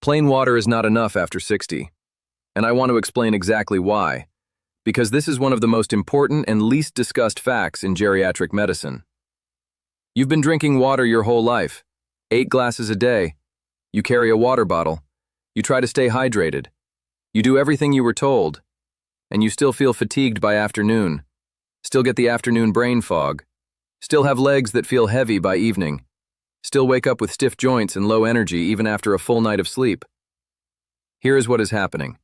Plain water is not enough after 60, and I want to explain exactly why, because this is one of the most important and least discussed facts in geriatric medicine. You've been drinking water your whole life, 8 glasses a day. You carry a water bottle. You try to stay hydrated. You do everything you were told, and you still feel fatigued by afternoon, still get the afternoon brain fog, still have legs that feel heavy by evening, still wake up with stiff joints and low energy even after a full night of sleep. Here is what is happening.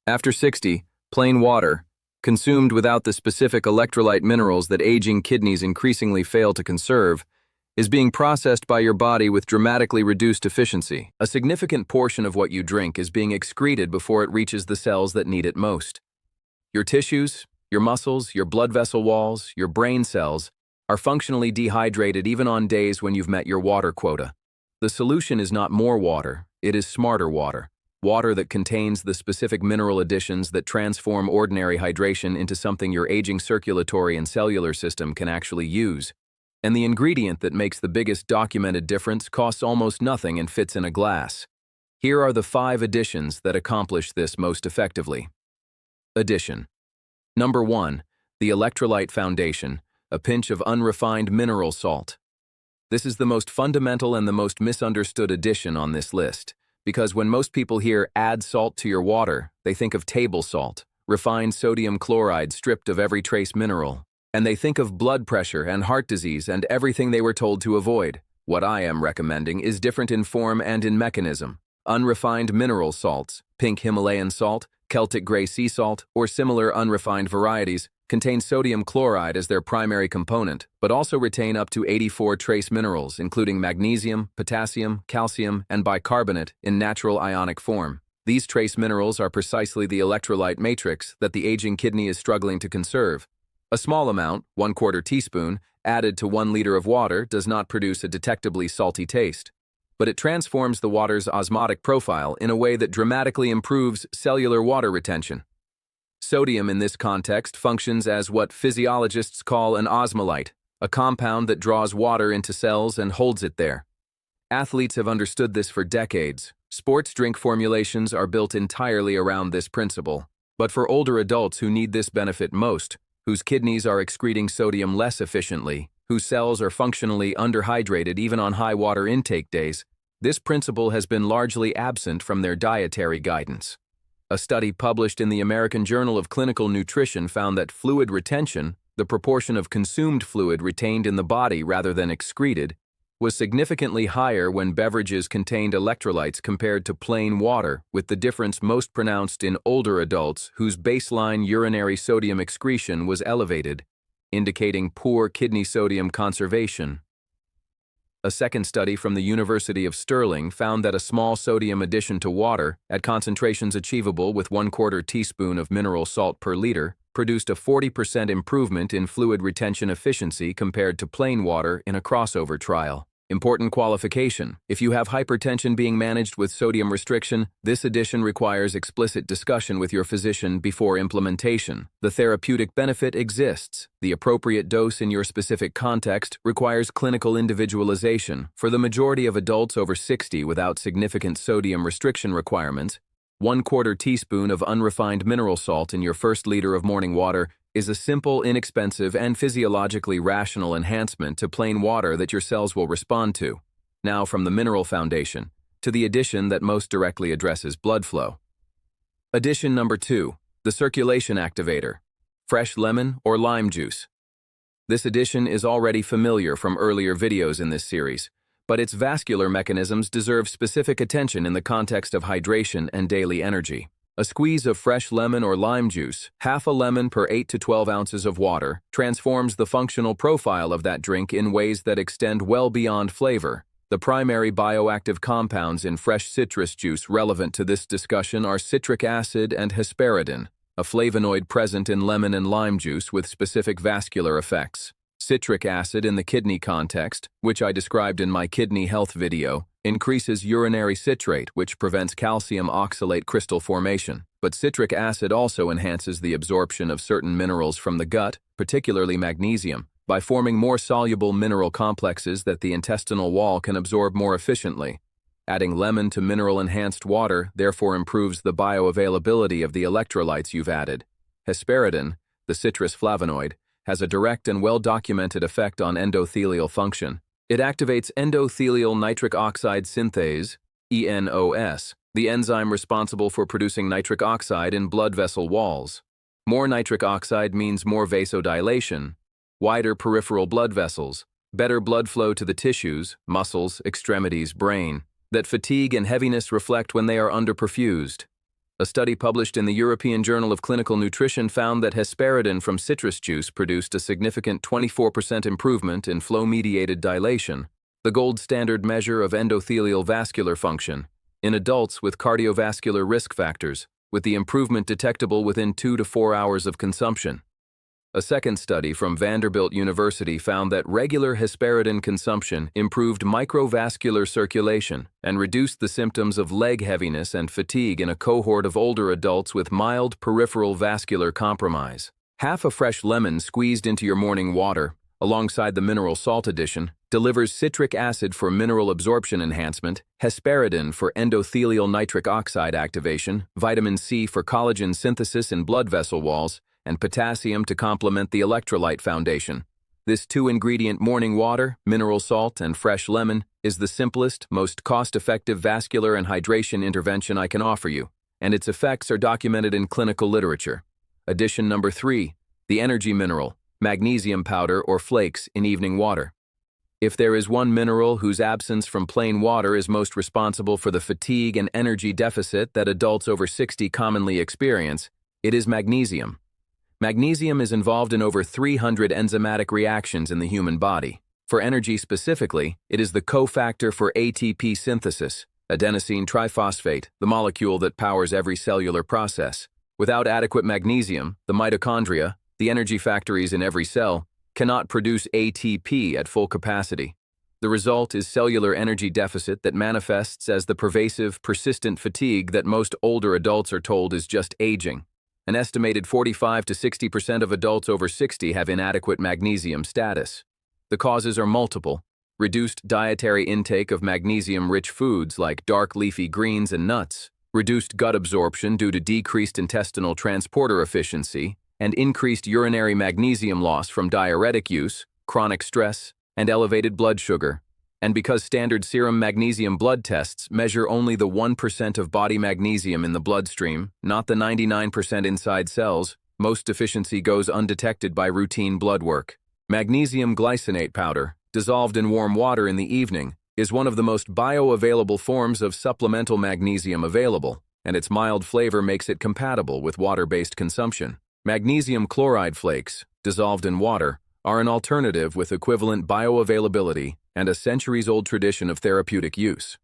After 60, plain water, consumed without the specific electrolyte minerals that aging kidneys increasingly fail to conserve, is being processed by your body with dramatically reduced efficiency. A significant portion of what you drink is being excreted before it reaches the cells that need it most. Your tissues, your muscles, your blood vessel walls, your brain cells are functionally dehydrated even on days when you've met your water quota. The solution is not more water, it is smarter water. Water that contains the specific mineral additions that transform ordinary hydration into something your aging circulatory and cellular system can actually use. And the ingredient that makes the biggest documented difference costs almost nothing and fits in a glass. Here are the 5 additions that accomplish this most effectively. Addition. Number 1, the electrolyte foundation, a pinch of unrefined mineral salt. This is the most fundamental and the most misunderstood addition on this list, because when most people hear add salt to your water, they think of table salt, refined sodium chloride stripped of every trace mineral, and they think of blood pressure and heart disease and everything they were told to avoid. What I am recommending is different in form and in mechanism. Unrefined mineral salts, pink Himalayan salt, Celtic gray sea salt, or similar unrefined varieties, contain sodium chloride as their primary component, but also retain up to 84 trace minerals, including magnesium, potassium, calcium, and bicarbonate in natural ionic form. These trace minerals are precisely the electrolyte matrix that the aging kidney is struggling to conserve. A small amount, 1/4 teaspoon, added to 1 liter of water does not produce a detectably salty taste, but it transforms the water's osmotic profile in a way that dramatically improves cellular water retention. Sodium in this context functions as what physiologists call an osmolyte, a compound that draws water into cells and holds it there. Athletes have understood this for decades. Sports drink formulations are built entirely around this principle. But for older adults who need this benefit most, whose kidneys are excreting sodium less efficiently, whose cells are functionally underhydrated even on high water intake days, this principle has been largely absent from their dietary guidance. A study published in the American Journal of Clinical Nutrition found that fluid retention, the proportion of consumed fluid retained in the body rather than excreted, was significantly higher when beverages contained electrolytes compared to plain water, with the difference most pronounced in older adults whose baseline urinary sodium excretion was elevated, indicating poor kidney sodium conservation. A second study from the University of Stirling found that a small sodium addition to water, at concentrations achievable with 1/4 teaspoon of mineral salt per liter, produced a 40% improvement in fluid retention efficiency compared to plain water in a crossover trial. Important qualification: if you have hypertension being managed with sodium restriction, this addition requires explicit discussion with your physician before implementation. The therapeutic benefit exists. The appropriate dose in your specific context requires clinical individualization. For the majority of adults over 60 without significant sodium restriction requirements, 1/4 teaspoon of unrefined mineral salt in your first liter of morning water is a simple, inexpensive, and physiologically rational enhancement to plain water that your cells will respond to. Now from the mineral foundation to the addition that most directly addresses blood flow. Addition number 2, the circulation activator, fresh lemon or lime juice. This addition is already familiar from earlier videos in this series, but its vascular mechanisms deserve specific attention in the context of hydration and daily energy. A squeeze of fresh lemon or lime juice, half a lemon per 8 to 12 ounces of water, transforms the functional profile of that drink in ways that extend well beyond flavor. The primary bioactive compounds in fresh citrus juice relevant to this discussion are citric acid and hesperidin, a flavonoid present in lemon and lime juice with specific vascular effects. Citric acid in the kidney context, which I described in my kidney health video, increases urinary citrate, which prevents calcium oxalate crystal formation. But citric acid also enhances the absorption of certain minerals from the gut, particularly magnesium, by forming more soluble mineral complexes that the intestinal wall can absorb more efficiently. Adding lemon to mineral-enhanced water therefore improves the bioavailability of the electrolytes you've added. Hesperidin, the citrus flavonoid, has a direct and well-documented effect on endothelial function. It activates endothelial nitric oxide synthase, ENOS, the enzyme responsible for producing nitric oxide in blood vessel walls. More nitric oxide means more vasodilation, wider peripheral blood vessels, better blood flow to the tissues, muscles, extremities, brain, that fatigue and heaviness reflect when they are underperfused. A study published in the European Journal of Clinical Nutrition found that hesperidin from citrus juice produced a significant 24% improvement in flow-mediated dilation, the gold standard measure of endothelial vascular function, in adults with cardiovascular risk factors, with the improvement detectable within 2 to 4 hours of consumption. A second study from Vanderbilt University found that regular hesperidin consumption improved microvascular circulation and reduced the symptoms of leg heaviness and fatigue in a cohort of older adults with mild peripheral vascular compromise. Half a fresh lemon squeezed into your morning water, alongside the mineral salt addition, delivers citric acid for mineral absorption enhancement, hesperidin for endothelial nitric oxide activation, vitamin C for collagen synthesis in blood vessel walls, and potassium to complement the electrolyte foundation. This 2-ingredient morning water, mineral salt, and fresh lemon is the simplest, most cost-effective vascular and hydration intervention I can offer you, and its effects are documented in clinical literature. Addition number 3, the energy mineral, magnesium powder or flakes in evening water. If there is one mineral whose absence from plain water is most responsible for the fatigue and energy deficit that adults over 60 commonly experience, it is magnesium. Magnesium is involved in over 300 enzymatic reactions in the human body. For energy specifically, it is the cofactor for ATP synthesis, adenosine triphosphate, the molecule that powers every cellular process. Without adequate magnesium, the mitochondria, the energy factories in every cell, cannot produce ATP at full capacity. The result is cellular energy deficit that manifests as the pervasive, persistent fatigue that most older adults are told is just aging. An estimated 45 to 60% of adults over 60 have inadequate magnesium status. The causes are multiple: reduced dietary intake of magnesium-rich foods like dark leafy greens and nuts, reduced gut absorption due to decreased intestinal transporter efficiency, and increased urinary magnesium loss from diuretic use, chronic stress, and elevated blood sugar. And because standard serum magnesium blood tests measure only the 1% of body magnesium in the bloodstream, not the 99% inside cells, most deficiency goes undetected by routine blood work. Magnesium glycinate powder, dissolved in warm water in the evening, is one of the most bioavailable forms of supplemental magnesium available, and its mild flavor makes it compatible with water-based consumption. Magnesium chloride flakes, dissolved in water, are an alternative with equivalent bioavailability and a centuries-old tradition of therapeutic use.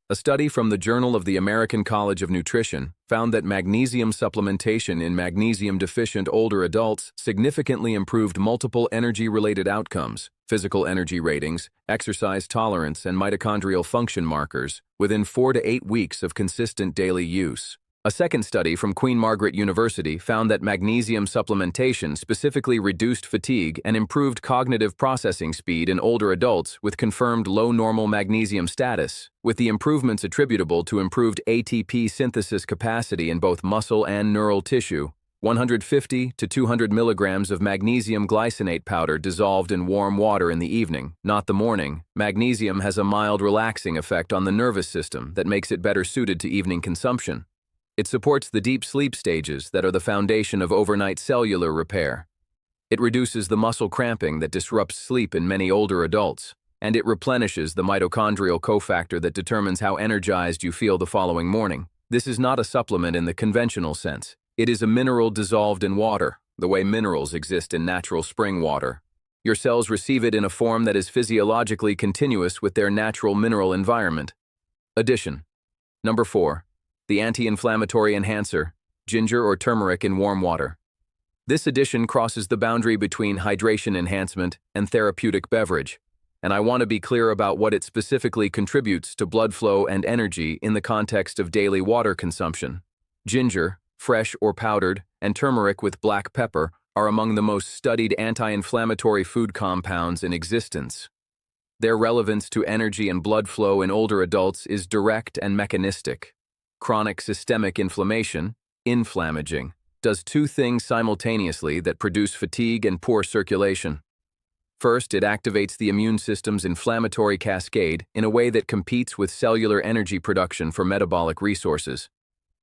A study from the Journal of the American College of Nutrition found that magnesium supplementation in magnesium-deficient older adults significantly improved multiple energy-related outcomes, physical energy ratings, exercise tolerance, and mitochondrial function markers within 4 to 8 weeks of consistent daily use. A second study from Queen Margaret University found that magnesium supplementation specifically reduced fatigue and improved cognitive processing speed in older adults with confirmed low normal magnesium status, with the improvements attributable to improved ATP synthesis capacity in both muscle and neural tissue. 150 to 200 milligrams of magnesium glycinate powder dissolved in warm water in the evening, not the morning. Magnesium has a mild relaxing effect on the nervous system that makes it better suited to evening consumption. It supports the deep sleep stages that are the foundation of overnight cellular repair. It reduces the muscle cramping that disrupts sleep in many older adults, and it replenishes the mitochondrial cofactor that determines how energized you feel the following morning. This is not a supplement in the conventional sense. It is a mineral dissolved in water, the way minerals exist in natural spring water. Your cells receive it in a form that is physiologically continuous with their natural mineral environment. Addition. Number 4. The anti-inflammatory enhancer, ginger or turmeric in warm water. This addition crosses the boundary between hydration enhancement and therapeutic beverage, and I want to be clear about what it specifically contributes to blood flow and energy in the context of daily water consumption. Ginger, fresh or powdered, and turmeric with black pepper are among the most studied anti-inflammatory food compounds in existence. Their relevance to energy and blood flow in older adults is direct and mechanistic. Chronic systemic inflammation, inflammaging, does two things simultaneously that produce fatigue and poor circulation. First, it activates the immune system's inflammatory cascade in a way that competes with cellular energy production for metabolic resources.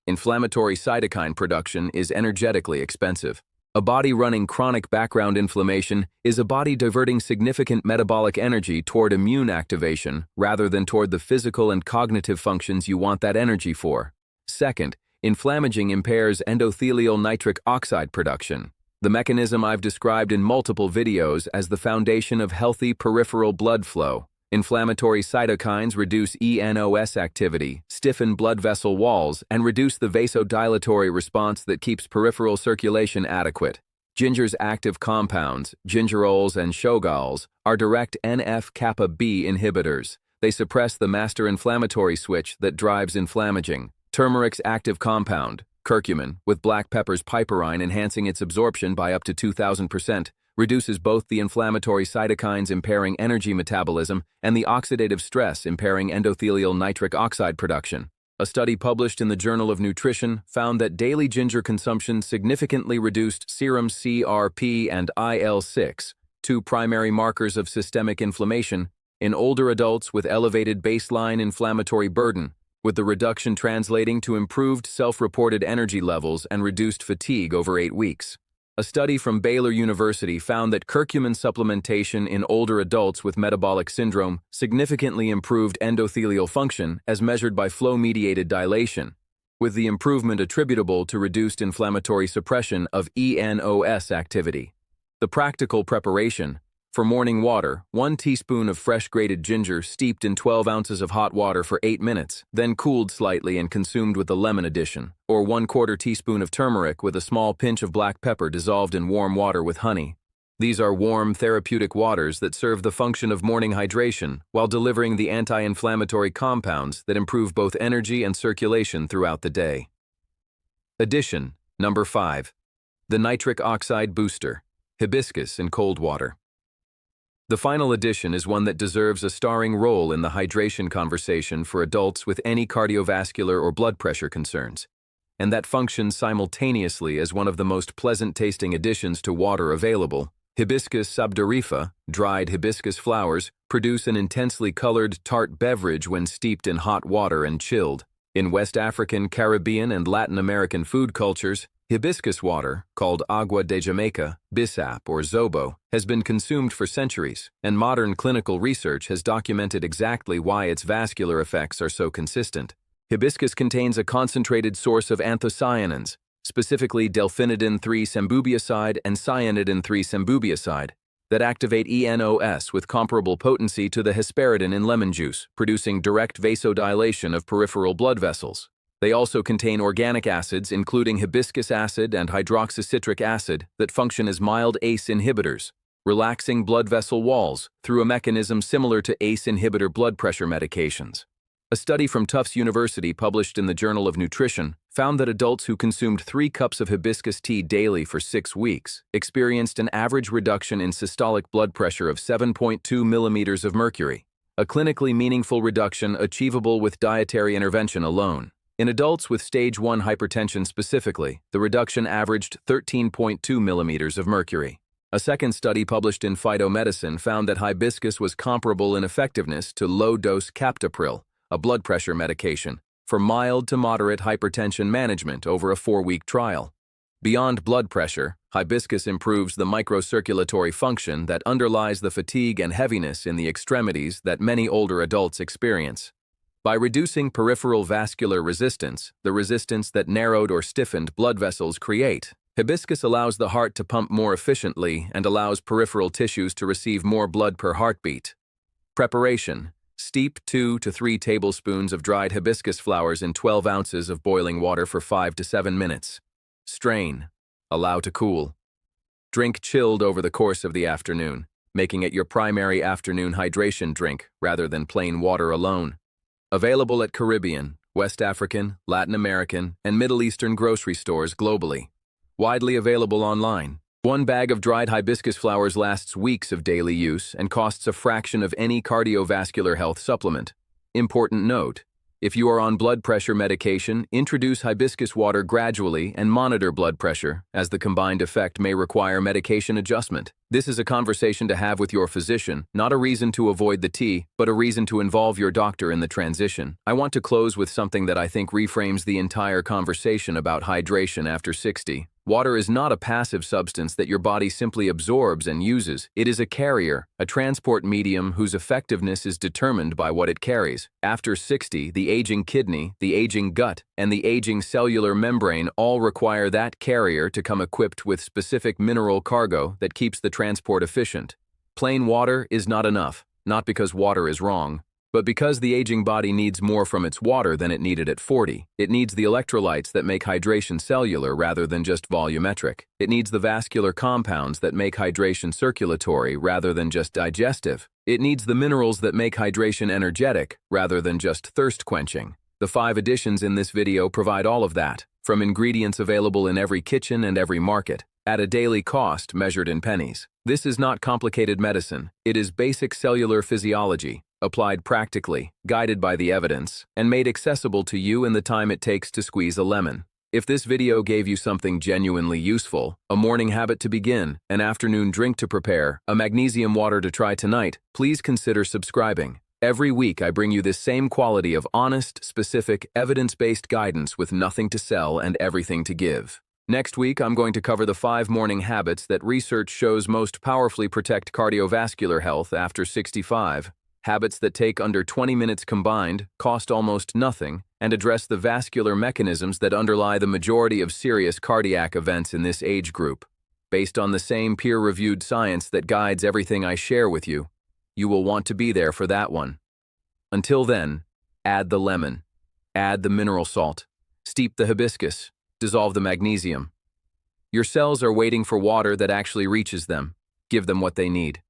Inflammatory cytokine production is energetically expensive. A body running chronic background inflammation is a body diverting significant metabolic energy toward immune activation rather than toward the physical and cognitive functions you want that energy for. Second, inflammaging impairs endothelial nitric oxide production, the mechanism I've described in multiple videos as the foundation of healthy peripheral blood flow. Inflammatory cytokines reduce eNOS activity, stiffen blood vessel walls, and reduce the vasodilatory response that keeps peripheral circulation adequate. Ginger's active compounds, gingerols and shogalls, are direct NF-kappa B inhibitors. They suppress the master inflammatory switch that drives inflammaging. Turmeric's active compound, curcumin, with black pepper's piperine enhancing its absorption by up to 2,000%, reduces both the inflammatory cytokines impairing energy metabolism and the oxidative stress impairing endothelial nitric oxide production. A study published in the Journal of Nutrition found that daily ginger consumption significantly reduced serum CRP and IL-6, two primary markers of systemic inflammation, in older adults with elevated baseline inflammatory burden, with the reduction translating to improved self-reported energy levels and reduced fatigue over 8 weeks. A study from Baylor University found that curcumin supplementation in older adults with metabolic syndrome significantly improved endothelial function as measured by flow-mediated dilation, with the improvement attributable to reduced inflammatory suppression of eNOS activity. The practical preparation: for morning water, 1 teaspoon of fresh grated ginger steeped in 12 ounces of hot water for 8 minutes, then cooled slightly and consumed with the lemon addition, or 1/4 teaspoon of turmeric with a small pinch of black pepper dissolved in warm water with honey. These are warm, therapeutic waters that serve the function of morning hydration while delivering the anti-inflammatory compounds that improve both energy and circulation throughout the day. Addition, number 5. The nitric oxide booster, hibiscus in cold water. The final addition is one that deserves a starring role in the hydration conversation for adults with any cardiovascular or blood pressure concerns, and that functions simultaneously as one of the most pleasant-tasting additions to water available. Hibiscus sabdarifa, dried hibiscus flowers, produce an intensely colored, tart beverage when steeped in hot water and chilled. In West African, Caribbean, and Latin American food cultures, hibiscus water, called agua de Jamaica, bissap, or zobo, has been consumed for centuries, and modern clinical research has documented exactly why its vascular effects are so consistent. Hibiscus contains a concentrated source of anthocyanins, specifically delphinidin-3-sembubioside and cyanidin-3-sembubioside, that activate eNOS with comparable potency to the hesperidin in lemon juice, producing direct vasodilation of peripheral blood vessels. They also contain organic acids, including hibiscus acid and hydroxycitric acid, that function as mild ACE inhibitors, relaxing blood vessel walls through a mechanism similar to ACE inhibitor blood pressure medications. A study from Tufts University published in the Journal of Nutrition found that adults who consumed 3 cups of hibiscus tea daily for 6 weeks experienced an average reduction in systolic blood pressure of 7.2 millimeters of mercury, a clinically meaningful reduction achievable with dietary intervention alone. In adults with stage 1 hypertension specifically, the reduction averaged 13.2 millimeters of mercury. A second study published in Phytomedicine found that hibiscus was comparable in effectiveness to low-dose captopril, a blood pressure medication, for mild to moderate hypertension management over a 4-week trial. Beyond blood pressure, hibiscus improves the microcirculatory function that underlies the fatigue and heaviness in the extremities that many older adults experience. By reducing peripheral vascular resistance, the resistance that narrowed or stiffened blood vessels create, hibiscus allows the heart to pump more efficiently and allows peripheral tissues to receive more blood per heartbeat. Preparation: steep 2 to 3 tablespoons of dried hibiscus flowers in 12 ounces of boiling water for 5 to 7 minutes. Strain. Allow to cool. Drink chilled over the course of the afternoon, making it your primary afternoon hydration drink rather than plain water alone. Available at Caribbean, West African, Latin American, and Middle Eastern grocery stores globally. Widely available online. One bag of dried hibiscus flowers lasts weeks of daily use and costs a fraction of any cardiovascular health supplement. Important note: if you are on blood pressure medication, introduce hibiscus water gradually and monitor blood pressure, as the combined effect may require medication adjustment. This is a conversation to have with your physician, not a reason to avoid the tea, but a reason to involve your doctor in the transition. I want to close with something that I think reframes the entire conversation about hydration after 60. Water is not a passive substance that your body simply absorbs and uses. It is a carrier, a transport medium whose effectiveness is determined by what it carries. After 60, the aging kidney, the aging gut, and the aging cellular membrane all require that carrier to come equipped with specific mineral cargo that keeps the transport efficient. Plain water is not enough, not because water is wrong, but because the aging body needs more from its water than it needed at 40. It needs the electrolytes that make hydration cellular rather than just volumetric. It needs the vascular compounds that make hydration circulatory rather than just digestive. It needs the minerals that make hydration energetic rather than just thirst quenching. The 5 additions in this video provide all of that, from ingredients available in every kitchen and every market, at a daily cost measured in pennies. This is not complicated medicine. It is basic cellular physiology, applied practically, guided by the evidence, and made accessible to you in the time it takes to squeeze a lemon. If this video gave you something genuinely useful, a morning habit to begin, an afternoon drink to prepare, a magnesium water to try tonight, please consider subscribing. Every week I bring you this same quality of honest, specific, evidence-based guidance with nothing to sell and everything to give. Next week, I'm going to cover the 5 morning habits that research shows most powerfully protect cardiovascular health after 65. Habits that take under 20 minutes combined, cost almost nothing, and address the vascular mechanisms that underlie the majority of serious cardiac events in this age group. Based on the same peer-reviewed science that guides everything I share with you, you will want to be there for that one. Until then, add the lemon, add the mineral salt, steep the hibiscus, dissolve the magnesium. Your cells are waiting for water that actually reaches them. Give them what they need.